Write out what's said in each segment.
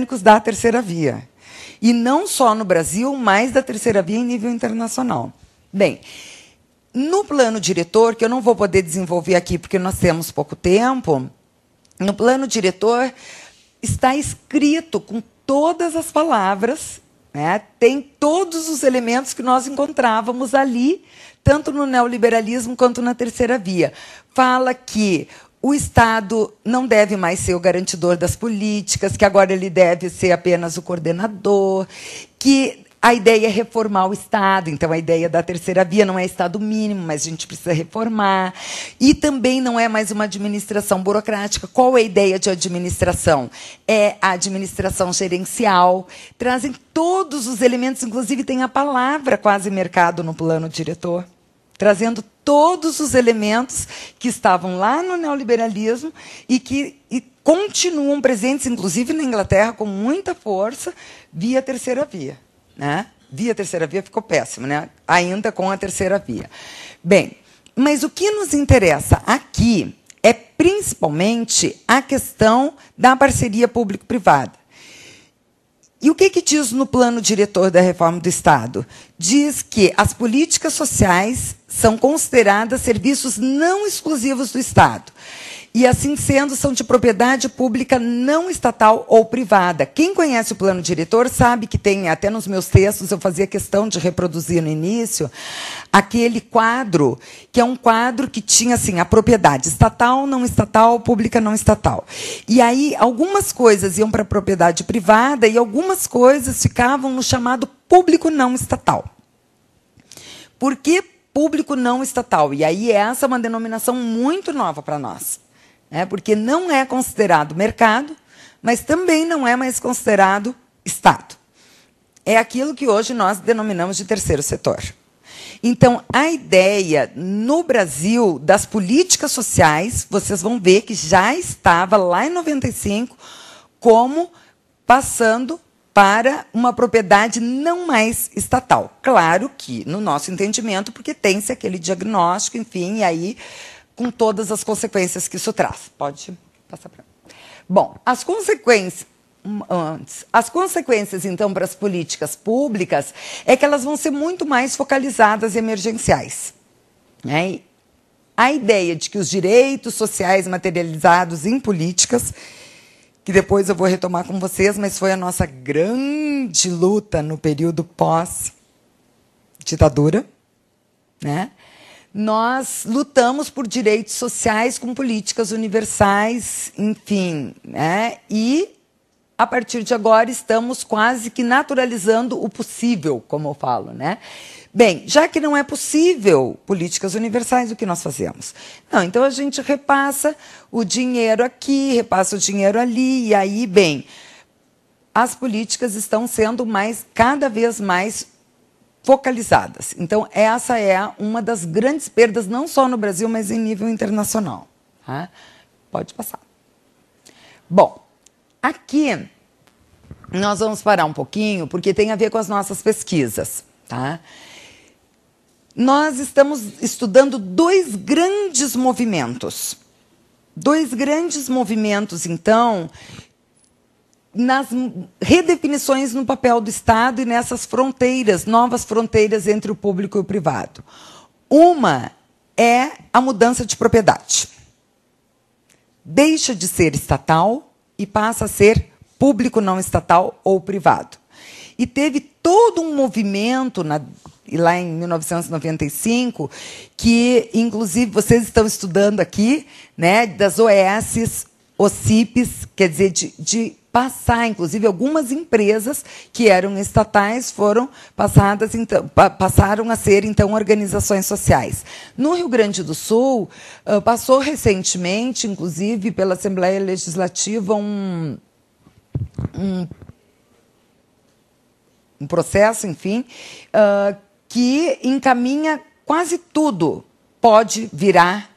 britânicos da terceira via. E não só no Brasil, mas da terceira via em nível internacional. Bem, no plano diretor, que eu não vou poder desenvolver aqui porque nós temos pouco tempo, no plano diretor está escrito com todas as palavras, né, tem todos os elementos que nós encontrávamos ali, tanto no neoliberalismo quanto na terceira via. Fala que o Estado não deve mais ser o garantidor das políticas, que agora ele deve ser apenas o coordenador, que a ideia é reformar o Estado. Então, a ideia da terceira via não é Estado mínimo, mas a gente precisa reformar. E também não é mais uma administração burocrática. Qual é a ideia de administração? É a administração gerencial. Trazem todos os elementos, inclusive tem a palavra quase mercado no plano diretor, trazendo todos os elementos que estavam lá no neoliberalismo e que continuam presentes, inclusive na Inglaterra, com muita força, via terceira via. Né? Via terceira via ficou péssimo, né? Ainda com a terceira via. Bem, mas o que nos interessa aqui é principalmente a questão da parceria público-privada. E o que diz no plano diretor da reforma do Estado? Diz que as políticas sociais são consideradas serviços não exclusivos do Estado. E, assim sendo, são de propriedade pública não estatal ou privada. Quem conhece o plano diretor sabe que tem, até nos meus textos, eu fazia questão de reproduzir no início, aquele quadro, que é um quadro que tinha assim, a propriedade estatal, não estatal, pública, não estatal. E aí, algumas coisas iam para a propriedade privada e algumas coisas ficavam no chamado público não estatal. Por que público não estatal? E aí, essa é uma denominação muito nova para nós. Porque não é considerado mercado, mas também não é mais considerado Estado. É aquilo que hoje nós denominamos de terceiro setor. Então, a ideia no Brasil das políticas sociais, vocês vão ver que já estava lá em 95 como passando para uma propriedade não mais estatal. Claro que, no nosso entendimento, porque tem-se aquele diagnóstico, enfim, e aí com todas as consequências que isso traz. Pode passar para mim. Bom, as consequências, então, para as políticas públicas é que elas vão ser muito mais focalizadas e emergenciais. Né? A ideia de que os direitos sociais materializados em políticas, que depois eu vou retomar com vocês, mas foi a nossa grande luta no período pós-ditadura, né? Nós lutamos por direitos sociais com políticas universais, enfim, né? E, a partir de agora, estamos quase que naturalizando o possível, como eu falo, né? Bem, já que não é possível políticas universais, o que nós fazemos? Não, então a gente repassa o dinheiro aqui, repassa o dinheiro ali, e aí, bem, as políticas estão sendo cada vez mais focalizadas. Então, essa é uma das grandes perdas, não só no Brasil, mas em nível internacional. Tá? Pode passar. Bom, aqui nós vamos parar um pouquinho, porque tem a ver com as nossas pesquisas. Tá? Nós estamos estudando dois grandes movimentos. Dois grandes movimentos, então, nas redefinições no papel do Estado e nessas fronteiras, novas fronteiras entre o público e o privado. Uma é a mudança de propriedade. Deixa de ser estatal e passa a ser público não estatal ou privado. E teve todo um movimento lá em 1995, que, inclusive, vocês estão estudando aqui, né, das OS, OCIPs, quer dizer, de passar, inclusive, algumas empresas que eram estatais passaram a ser, então, organizações sociais. No Rio Grande do Sul, passou recentemente, inclusive, pela Assembleia Legislativa, um processo, enfim, que encaminha quase tudo, pode virar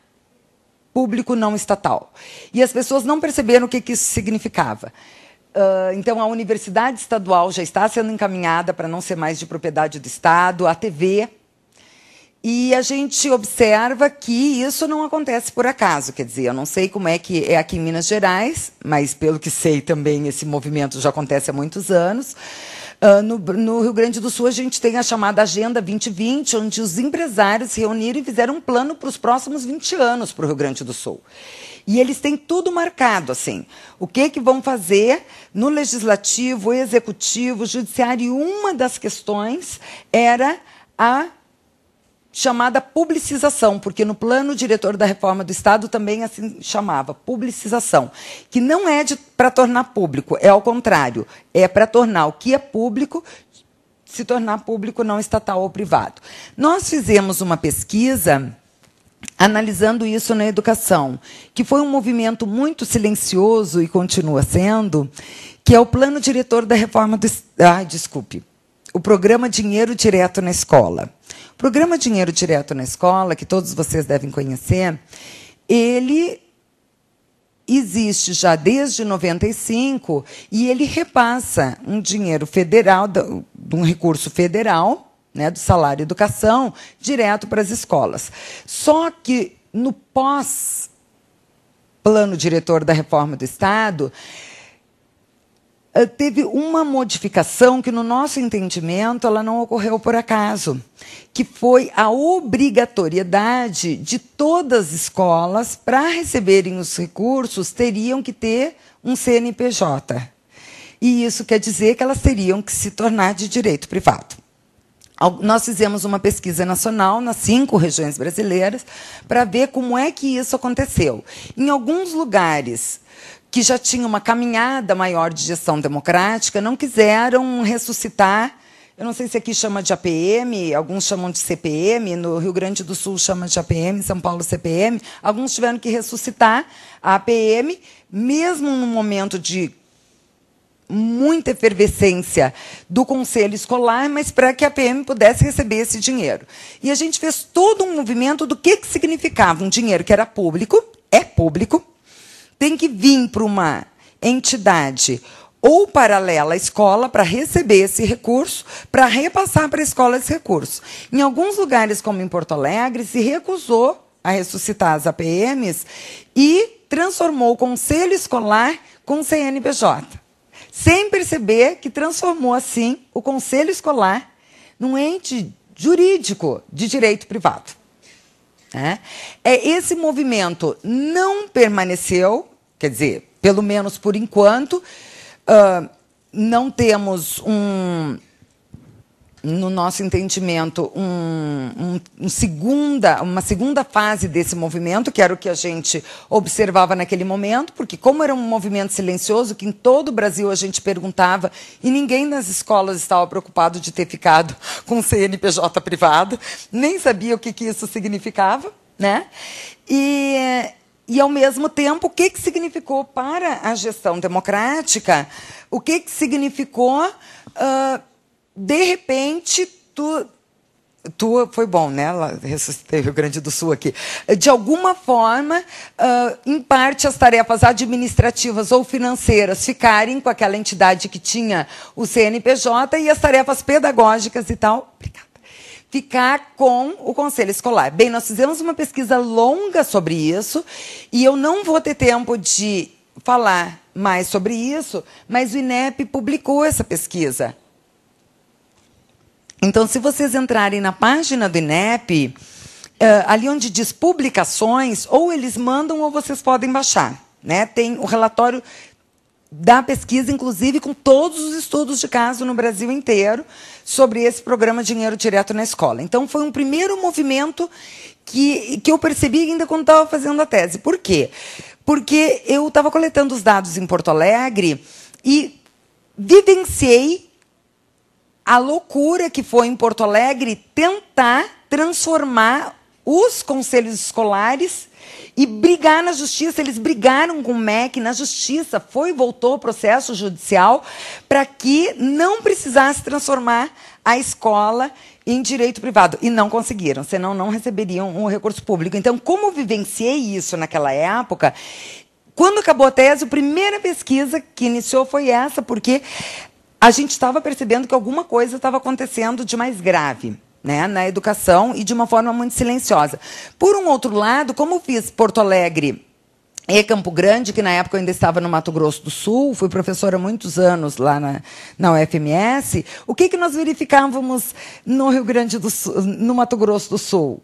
público não estatal. E as pessoas não perceberam o que isso significava. Então, a universidade estadual já está sendo encaminhada para não ser mais de propriedade do Estado, a TV, E a gente observa que isso não acontece por acaso. Quer dizer, eu não sei como é que é aqui em Minas Gerais, mas, pelo que sei, também esse movimento já acontece há muitos anos. No Rio Grande do Sul, a gente tem a chamada Agenda 2020, onde os empresários se reuniram e fizeram um plano para os próximos 20 anos para o Rio Grande do Sul. E eles têm tudo marcado, assim. O que vão fazer no Legislativo, Executivo, Judiciário. E uma das questões era a chamada publicização, porque no plano diretor da reforma do Estado também assim chamava, publicização, que não é para tornar público, é ao contrário, é para tornar o que é público se tornar público não estatal ou privado. Nós fizemos uma pesquisa analisando isso na educação, que foi um movimento muito silencioso e continua sendo, que é o plano diretor da reforma do o programa Dinheiro Direto na Escola. O programa Dinheiro Direto na Escola, que todos vocês devem conhecer, ele existe já desde 95 e ele repassa um dinheiro federal, um recurso federal, né, do salário educação, direto para as escolas. Só que no pós-plano diretor da reforma do Estado, teve uma modificação que, no nosso entendimento, ela não ocorreu por acaso, que foi a obrigatoriedade de todas as escolas, para receberem os recursos, teriam que ter um CNPJ. E isso quer dizer que elas teriam que se tornar de direito privado. Nós fizemos uma pesquisa nacional nas 5 regiões brasileiras para ver como é que isso aconteceu. Em alguns lugares que já tinha uma caminhada maior de gestão democrática, não quiseram ressuscitar. Eu não sei se aqui chama de APM, alguns chamam de CPM, no Rio Grande do Sul chama de APM, em São Paulo CPM. Alguns tiveram que ressuscitar a APM, mesmo no momento de muita efervescência do Conselho Escolar, mas para que a APM pudesse receber esse dinheiro. E a gente fez todo um movimento do que significava um dinheiro que era público, é público, tem que vir para uma entidade ou paralela à escola para receber esse recurso, para repassar para a escola esse recurso. Em alguns lugares, como em Porto Alegre, se recusou a ressuscitar as APMs e transformou o Conselho Escolar com CNPJ, sem perceber que transformou, assim, o Conselho Escolar num ente jurídico de direito privado. Esse movimento não permaneceu, quer dizer, pelo menos por enquanto, não temos no nosso entendimento, uma segunda fase desse movimento, que era o que a gente observava naquele momento, porque como era um movimento silencioso, que em todo o Brasil a gente perguntava, e ninguém nas escolas estava preocupado de ter ficado com CNPJ privado, nem sabia o que isso significava, né? E, ao mesmo tempo, o que significou para a gestão democrática, o que significou... de repente, foi bom, né? Ressuscitei o Rio Grande do Sul aqui. De alguma forma, em parte, as tarefas administrativas ou financeiras ficarem com aquela entidade que tinha o CNPJ e as tarefas pedagógicas e tal, ficar com o Conselho Escolar. Bem, nós fizemos uma pesquisa longa sobre isso e eu não vou ter tempo de falar mais sobre isso, mas o INEP publicou essa pesquisa. Então, se vocês entrarem na página do INEP, ali onde diz publicações, ou eles mandam ou vocês podem baixar, né? Tem o relatório da pesquisa, inclusive com todos os estudos de caso no Brasil inteiro, sobre esse programa Dinheiro Direto na Escola. Então, foi um primeiro movimento que eu percebi ainda quando estava fazendo a tese. Por quê? Porque eu estava coletando os dados em Porto Alegre e vivenciei a loucura que foi em Porto Alegre tentar transformar os conselhos escolares e brigar na justiça. Eles brigaram com o MEC na justiça, voltou o processo judicial para que não precisasse transformar a escola em direito privado. E não conseguiram, senão não receberiam um recurso público. Então, como eu vivenciei isso naquela época, quando acabou a tese, a primeira pesquisa que iniciou foi essa, porque a gente estava percebendo que alguma coisa estava acontecendo de mais grave, né, na educação e de uma forma muito silenciosa. Por um outro lado, como fiz Porto Alegre e Campo Grande, que na época eu ainda estava no Mato Grosso do Sul, fui professora há muitos anos lá na UFMS, o que nós verificávamos no Rio Grande do Sul, no Mato Grosso do Sul?